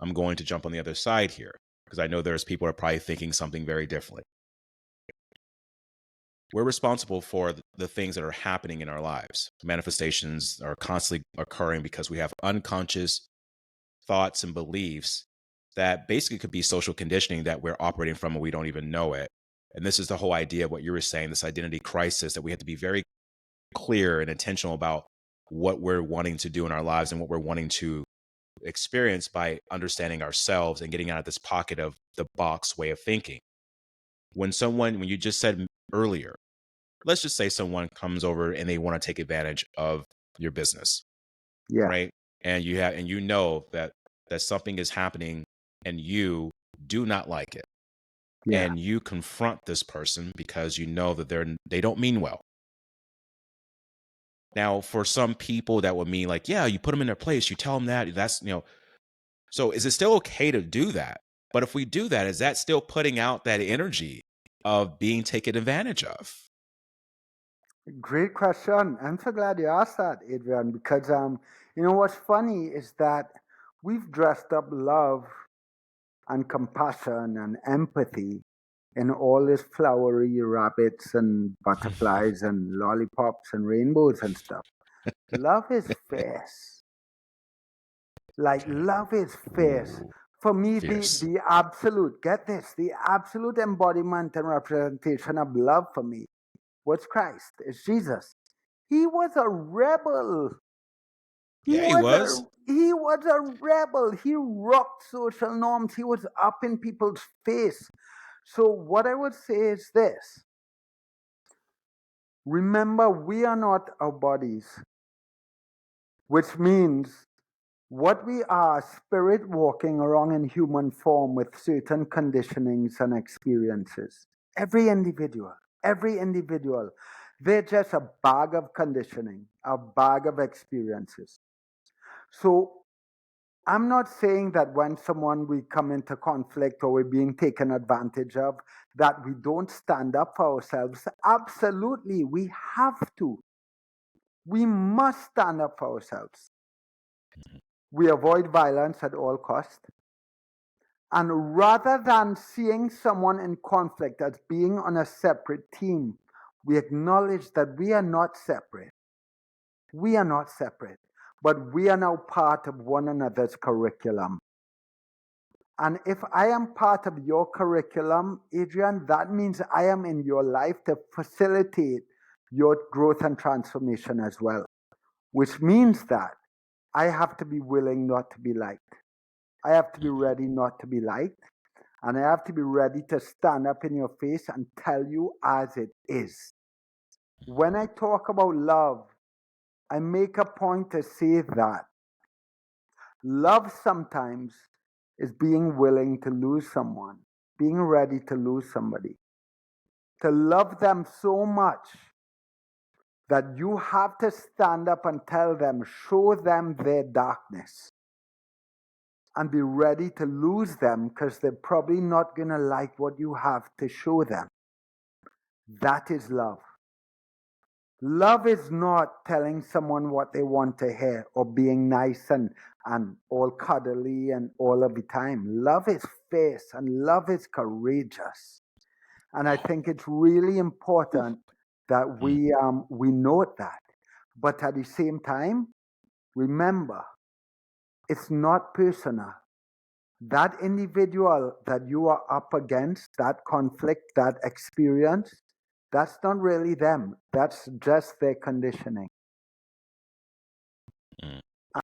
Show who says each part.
Speaker 1: I'm going to jump on the other side here because I know there's people who are probably thinking something very differently. We're responsible for the things that are happening in our lives. Manifestations are constantly occurring because we have unconscious thoughts and beliefs that basically could be social conditioning that we're operating from and we don't even know it. And this is the whole idea of what you were saying, this identity crisis, that we have to be very clear and intentional about what we're wanting to do in our lives and what we're wanting to experience by understanding ourselves and getting out of this pocket of the box way of thinking. When you just said earlier, let's just say someone comes over and they want to take advantage of your business,
Speaker 2: Yeah,
Speaker 1: right? And you know that something is happening and you do not like it.
Speaker 2: yeah,
Speaker 1: And you confront this person because you know that they don't mean well. Now, for some people that would mean like, yeah, you put them in their place, you tell them that's. So is it still okay to do that? But if we do that, is that still putting out that energy of being taken advantage of?
Speaker 2: great question. I'm so glad you asked that, Adrian, because what's funny is that we've dressed up love and compassion and empathy in all these flowery rabbits and butterflies and lollipops and rainbows and stuff. Love is fierce. Like love is fierce. For me, the
Speaker 1: Fierce.
Speaker 2: the absolute, get this, the absolute embodiment and representation of love for me was Christ. It's Jesus. He was a rebel. He
Speaker 1: Yeah, he
Speaker 2: was
Speaker 1: was.
Speaker 2: a rebel. He rocked social norms. He was up in people's face. So what I would say is this. Remember, we are not our bodies, which means what we are, spirit walking around in human form with certain conditionings and experiences. Every individual, they're just a bag of conditioning, a bag of experiences. So I'm not saying that when we come into conflict or we're being taken advantage of, that we don't stand up for ourselves. Absolutely, we have to. We must stand up for ourselves. We avoid violence at all costs. And rather than seeing someone in conflict as being on a separate team, we acknowledge that we are not separate. We are not separate, but we are now part of one another's curriculum. And if I am part of your curriculum, Adrian, that means I am in your life to facilitate your growth and transformation as well, which means that I have to be willing not to be liked. I have to be ready not to be liked. And I have to be ready to stand up in your face and tell you as it is. When I talk about love, I make a point to say that love sometimes is being willing to lose someone, being ready to lose somebody, to love them so much that you have to stand up and tell them, show them their darkness, and be ready to lose them because they're probably not going to like what you have to show them. That is love. Love is not telling someone what they want to hear or being nice and all cuddly and all of the time. Love is fierce and love is courageous. And I think it's really important that
Speaker 1: Mm.
Speaker 2: we note that. But at the same time, remember, it's not personal. That individual that you are up against, that conflict, that experience, that's not really them. That's just their conditioning.
Speaker 1: Mm.